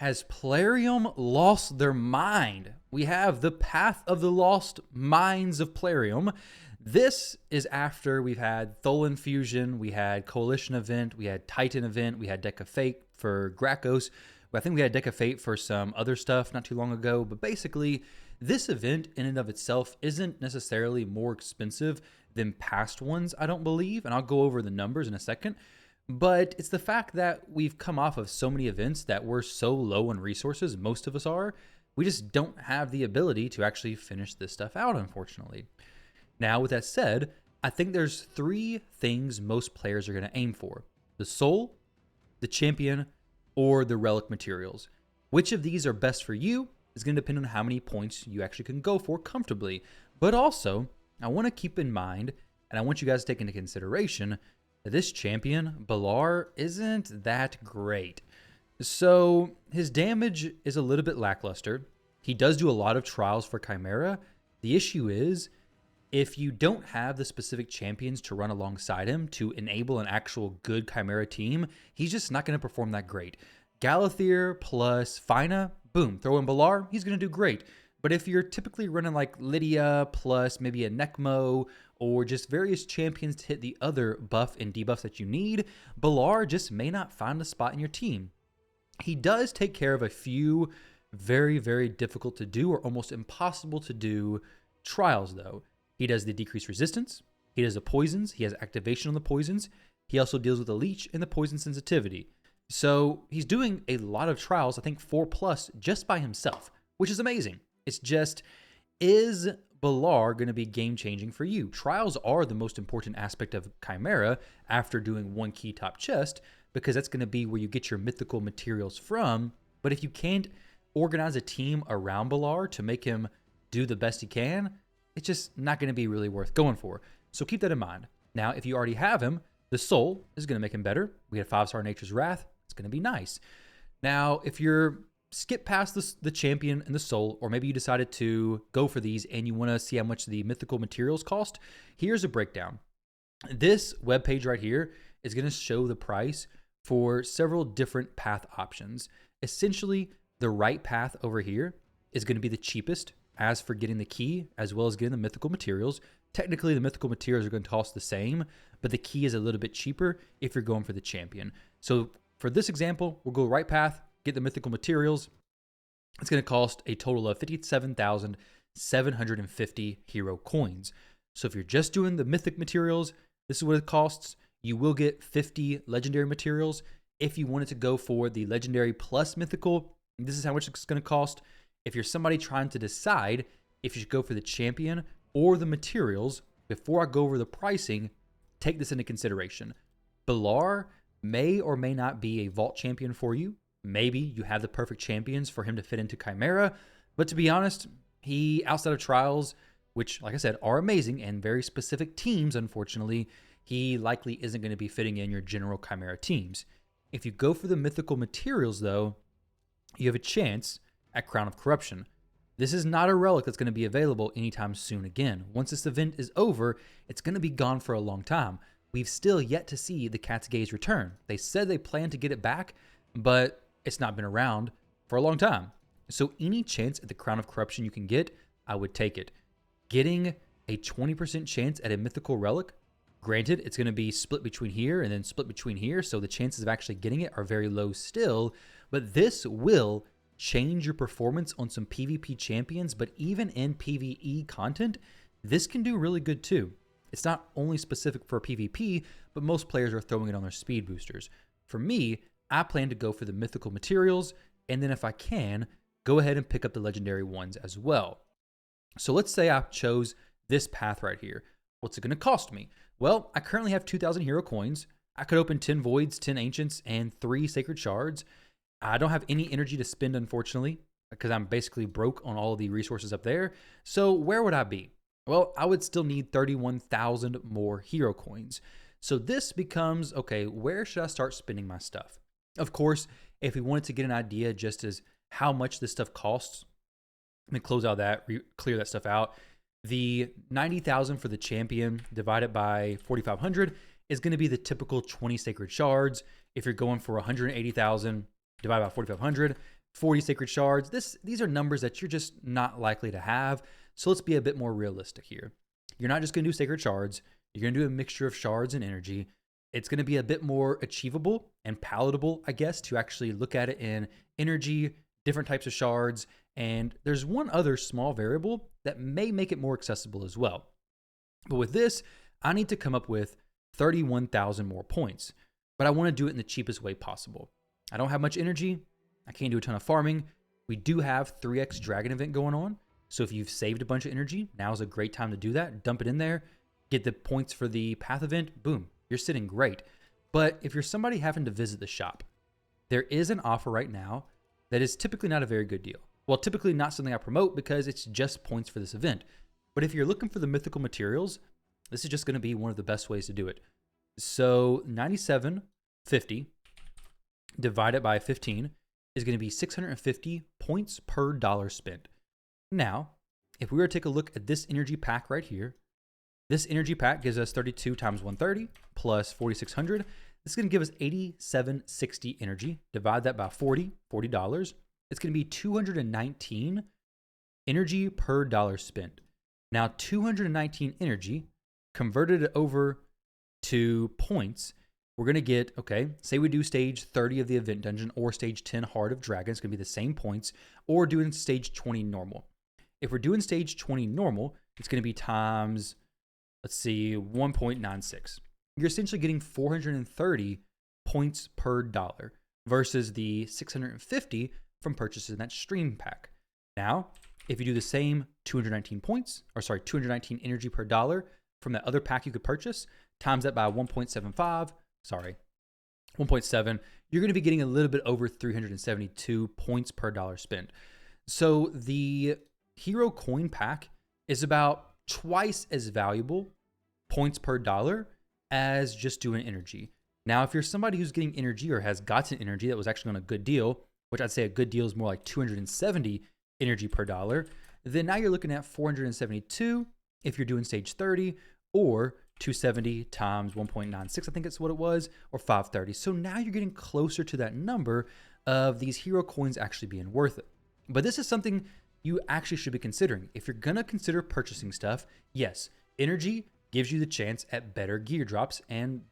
Has Plarium lost their mind? We have the Path of the Lost Minds of Plarium. This is after we've had Tholan Fusion, we had Coalition event, we had Titan event, we had Deck of Fate for Gracchos. I think we had Deck of Fate for some other stuff not too long ago, but basically this event in and of itself isn't necessarily more expensive than past ones, I don't believe, and I'll go over the numbers in a second. But it's the fact that we've come off of so many events that we're so low on resources, most of us are, we just don't have the ability to actually finish this stuff out, unfortunately. Now, with that said, I think there's three things most players are going to aim for: the soul, the champion, or the relic materials. Which of these are best for you is going to depend on how many points you actually can go for comfortably. But also, I want to keep in mind, and I want you guys to take into consideration, that this champion, Balar, isn't that great. So his damage is a little bit lackluster. He does do a lot of trials for Chimera. The issue is, if you don't have the specific champions to run alongside him to enable an actual good Chimera team, he's just not going to perform that great. Galathier plus Fina, boom, throw in Balar, he's going to do great. But if you're typically running like Lydia plus maybe a Necmo or just various champions to hit the other buff and debuffs that you need, Balar just may not find a spot in your team. He does take care of a few very, very difficult to do or almost impossible to do trials though. He does the decreased resistance, he does the poisons, he has activation on the poisons, he also deals with the leech and the poison sensitivity. So he's doing a lot of trials, I think 4+ just by himself, which is amazing. It's just, is Balar going to be game-changing for you? Trials are the most important aspect of Chimera after doing one key top chest, because that's going to be where you get your mythical materials from. But if you can't organize a team around Balar to make him do the best he can, it's just not going to be really worth going for. So keep that in mind. Now, if you already have him, the Soul is going to make him better. We had 5-star Nature's Wrath. It's going to be nice. Now, if you're skip past the champion and the soul, or maybe you decided to go for these and you want to see how much the mythical materials cost, here's a breakdown. This webpage right here is going to show the price for several different path options. Essentially, the right path over here is going to be the cheapest as for getting the key as well as getting the mythical materials. Technically, the mythical materials are going to cost the same, but the key is a little bit cheaper if you're going for the champion. So for this example, we'll go right path, get the mythical materials. It's going to cost a total of 57,750 hero coins. So if you're just doing the mythic materials, this is what it costs. You will get 50 legendary materials. If you wanted to go for the legendary plus mythical, this is how much it's going to cost. If you're somebody trying to decide if you should go for the champion or the materials, before I go over the pricing, take this into consideration. Balar may or may not be a vault champion for you. Maybe you have the perfect champions for him to fit into Chimera, but to be honest, he, outside of trials, which, like I said, are amazing and very specific teams, unfortunately, he likely isn't going to be fitting in your general Chimera teams. If you go for the mythical materials, though, you have a chance at Crown of Corruption. This is not a relic that's going to be available anytime soon again. Once this event is over, it's going to be gone for a long time. We've still yet to see the Cat's Gaze return. They said they plan to get it back, but it's not been around for a long time. So any chance at the Crown of Corruption you can get, I would take it. Getting a 20% chance at a mythical relic, granted, it's going to be split between here and then split between here, so the chances of actually getting it are very low still, but this will change your performance on some PvP champions, but even in PvE content, this can do really good too. It's not only specific for PvP, but most players are throwing it on their speed boosters. For me, I plan to go for the mythical materials, and then if I can, go ahead and pick up the legendary ones as well. So let's say I chose this path right here. What's it going to cost me? Well, I currently have 2,000 hero coins. I could open 10 voids, 10 ancients, and 3 sacred shards. I don't have any energy to spend, unfortunately, because I'm basically broke on all of the resources up there. So where would I be? Well, I would still need 31,000 more hero coins. So this becomes, okay, where should I start spending my stuff? Of course, if we wanted to get an idea just as how much this stuff costs, let me close out that, clear that stuff out. The 90,000 for the champion divided by 4,500 is going to be the typical 20 sacred shards. If you're going for 180,000 divided by 4,500, 40 sacred shards. These are numbers that you're just not likely to have. So let's be a bit more realistic here. You're not just going to do sacred shards. You're going to do a mixture of shards and energy. It's going to be a bit more achievable and palatable, I guess, to actually look at it in energy, different types of shards. And there's one other small variable that may make it more accessible as well. But with this, I need to come up with 31,000 more points, but I want to do it in the cheapest way possible. I don't have much energy. I can't do a ton of farming. We do have 3x dragon event going on. So if you've saved a bunch of energy, now's a great time to do that. Dump it in there, get the points for the path event. Boom, you're sitting great. But if you're somebody having to visit the shop, there is an offer right now that is typically not a very good deal. Well, typically not something I promote because it's just points for this event. But if you're looking for the mythical materials, this is just going to be one of the best ways to do it. So 97.50 divided by 15 is going to be 650 points per dollar spent. Now, if we were to take a look at this energy pack right here, this energy pack gives us 32 times 130 plus 4,600. This is going to give us 8760 energy. Divide that by $40. It's going to be 219 energy per dollar spent. Now, 219 energy converted it over to points. We're going to get, okay, say we do stage 30 of the event dungeon or stage 10 Heart of Dragon. It's going to be the same points, or doing stage 20 normal. If we're doing stage 20 normal, it's going to be times, let's see, 1.96. You're essentially getting 430 points per dollar versus the 650 from purchasing that stream pack. Now, if you do the same 219 energy per dollar from that other pack you could purchase, times that by 1.7, you're going to be getting a little bit over 372 points per dollar spent. So the hero coin pack is about twice as valuable points per dollar as just doing energy. Now, if you're somebody who's getting energy or has gotten energy that was actually on a good deal, which I'd say a good deal is more like 270 energy per dollar, then now you're looking at 472 if you're doing stage 30, or 270 times 1.96, I think it's what it was, or 530. So now you're getting closer to that number of these hero coins actually being worth it. But this is something you actually should be considering. If you're going to consider purchasing stuff, yes, energy gives you the chance at better gear drops and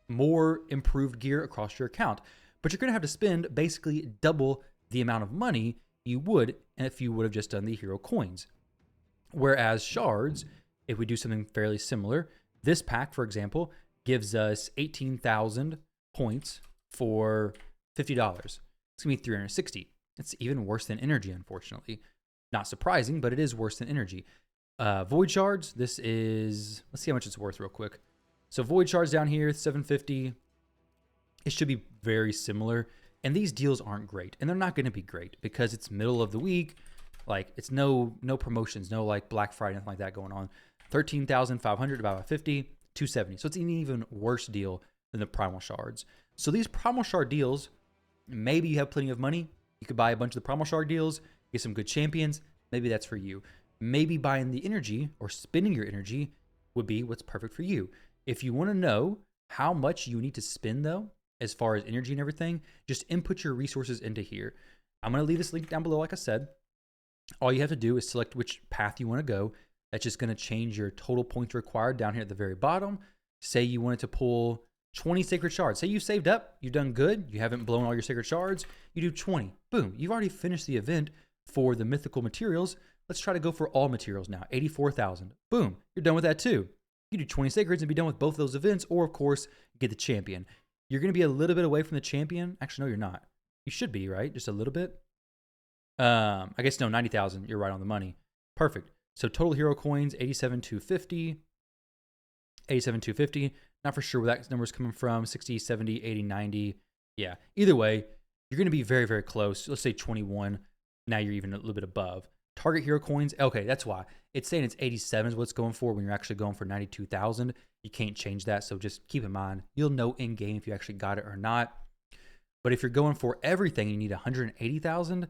more improved gear across your account. But you're going to have to spend basically double the amount of money you would if you would have just done the hero coins. Whereas shards, if we do something fairly similar, this pack, for example, gives us 18,000 points for $50. It's going to be 360. It's even worse than energy, unfortunately. Not surprising, but it is worse than energy. Void shards, this is, let's see how much it's worth real quick. So void shards down here, 750. It should be very similar. And these deals aren't great. And they're not going to be great because it's middle of the week. Like, it's no promotions, no like Black Friday, nothing like that going on. 13,500 divided by 50, 270. So it's an even worse deal than the primal shards. So these primal shard deals, maybe you have plenty of money. You could buy a bunch of the primal shard deals, get some good champions. Maybe that's for you. Maybe buying the energy or spending your energy would be what's perfect for you. If you want to know how much you need to spend though, as far as energy and everything, just input your resources into here. I'm going to leave this link down below, like I said. All you have to do is select which path you want to go. That's just going to change your total points required down here at the very bottom. Say you wanted to pull 20 sacred shards. Say you saved up, you've done good, you haven't blown all your sacred shards, you do 20. Boom, you've already finished the event for the mythical materials. Let's try to go for all materials now, 84,000. Boom, you're done with that too. You do 20 sacreds and be done with both of those events, or of course, get the champion. You're going to be a little bit away from the champion. Actually, no, you're not. You should be, right? Just a little bit. I guess no, 90,000. You're right on the money. Perfect. So total hero coins, 87,250. 87,250. Not for sure where that number is coming from. 60, 70, 80, 90. Yeah. Either way, you're going to be very, very close. Let's say 21. Now you're even a little bit above. Target hero coins. Okay, that's why. It's saying it's 87 is what it's going for when you're actually going for 92,000. You can't change that. So just keep in mind, you'll know in game if you actually got it or not. But if you're going for everything, you need 180,000.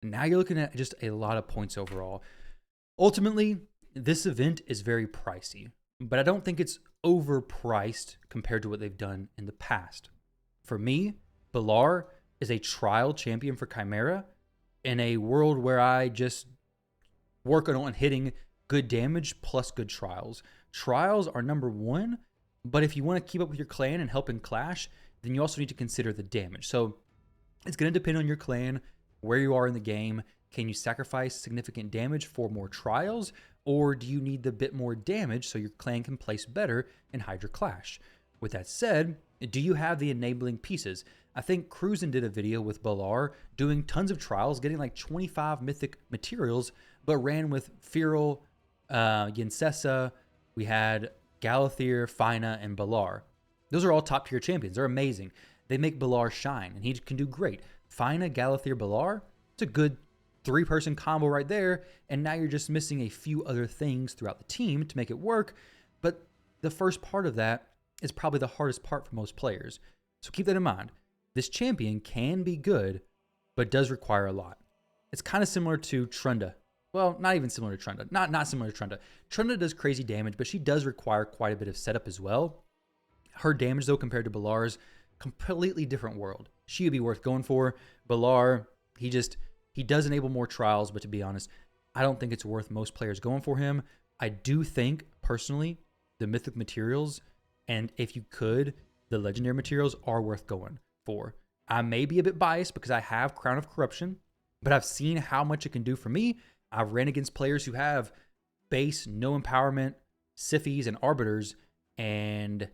Now you're looking at just a lot of points overall. Ultimately, this event is very pricey, but I don't think it's overpriced compared to what they've done in the past. For me, Bilar is a trial champion for Chimera, in a world where I just work on hitting good damage plus good trials. Trials are number one, but if you want to keep up with your clan and help in Clash, then you also need to consider the damage. So it's going to depend on your clan, where you are in the game. Can you sacrifice significant damage for more trials, or do you need the bit more damage so your clan can place better and hide your Clash? With that said, do you have the enabling pieces? I think Cruisin did a video with Balar doing tons of trials, getting like 25 mythic materials, but ran with Feral, Yinsessa. We had Galathir, Fina, and Balar. Those are all top tier champions. They're amazing. They make Balar shine, and he can do great. Fina, Galathir, Balar, it's a good 3-person combo right there, and now you're just missing a few other things throughout the team to make it work, but the first part of that is probably the hardest part for most players. So keep that in mind. This champion can be good, but does require a lot. It's kind of similar to Trunda. Well, not even similar to Trunda. Not similar to Trunda. Trunda does crazy damage, but she does require quite a bit of setup as well. Her damage, though, compared to Balar's, completely different world. She would be worth going for. Balar, he does enable more trials, but to be honest, I don't think it's worth most players going for him. I do think, personally, the mythic materials, and if you could, the legendary materials are worth going for. I may be a bit biased because I have Crown of Corruption, but I've seen how much it can do for me. I've ran against players who have base, no empowerment, Siphies, and Arbiters, and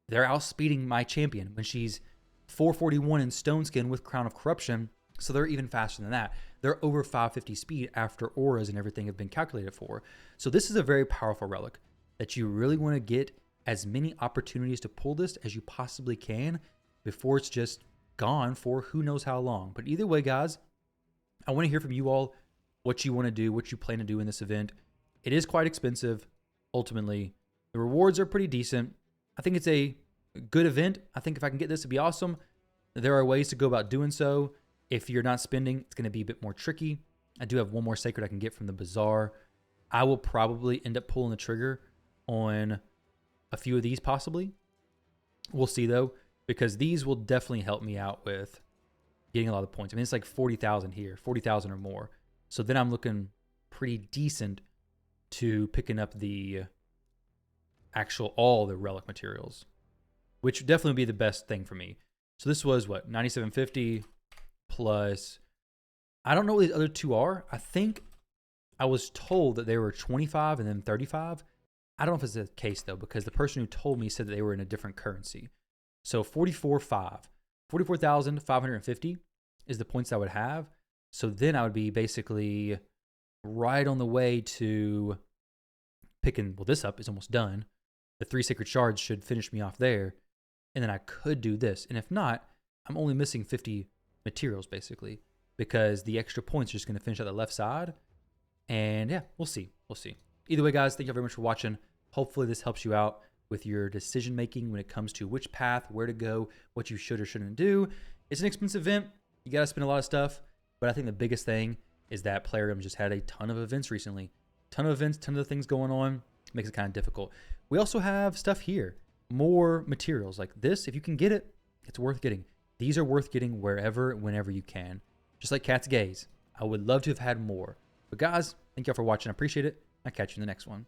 they're outspeeding my champion when she's 441 in Stone Skin with Crown of Corruption, so they're even faster than that. They're over 550 speed after auras and everything have been calculated for. So this is a very powerful relic that you really want to get as many opportunities to pull this as you possibly can before it's just gone for who knows how long. But either way, guys, I want to hear from you all what you want to do, what you plan to do in this event. It is quite expensive, ultimately. The rewards are pretty decent. I think it's a good event. I think if I can get this, it'd be awesome. There are ways to go about doing so. If you're not spending, it's going to be a bit more tricky. I do have one more Sacred I can get from the Bazaar. I will probably end up pulling the trigger on a few of these possibly. We'll see though, because these will definitely help me out with getting a lot of points. I mean, it's like 40,000 here, 40,000 or more. So then I'm looking pretty decent to picking up the all the relic materials, which definitely would be the best thing for me. So this was what, 9750 plus, I don't know what these other two are. I think I was told that they were 25 and then 35. I don't know if it's the case though, because the person who told me said that they were in a different currency. So 44,550 is the points I would have. So then I would be basically right on the way to picking, well, this up is almost done. The 3 sacred shards should finish me off there. And then I could do this. And if not, I'm only missing 50 materials basically, because the extra points are just going to finish out the left side. And yeah, we'll see. We'll see. Either way, guys, thank you very much for watching. Hopefully this helps you out with your decision making when it comes to which path, where to go, what you should or shouldn't do. It's an expensive event. You got to spend a lot of stuff. But I think the biggest thing is that Plarium just had a ton of events recently. Ton of events, ton of things going on. Makes it kind of difficult. We also have stuff here. More materials like this. If you can get it, it's worth getting. These are worth getting wherever, whenever you can. Just like Cat's Gaze. I would love to have had more. But guys, thank y'all for watching. I appreciate it. I'll catch you in the next one.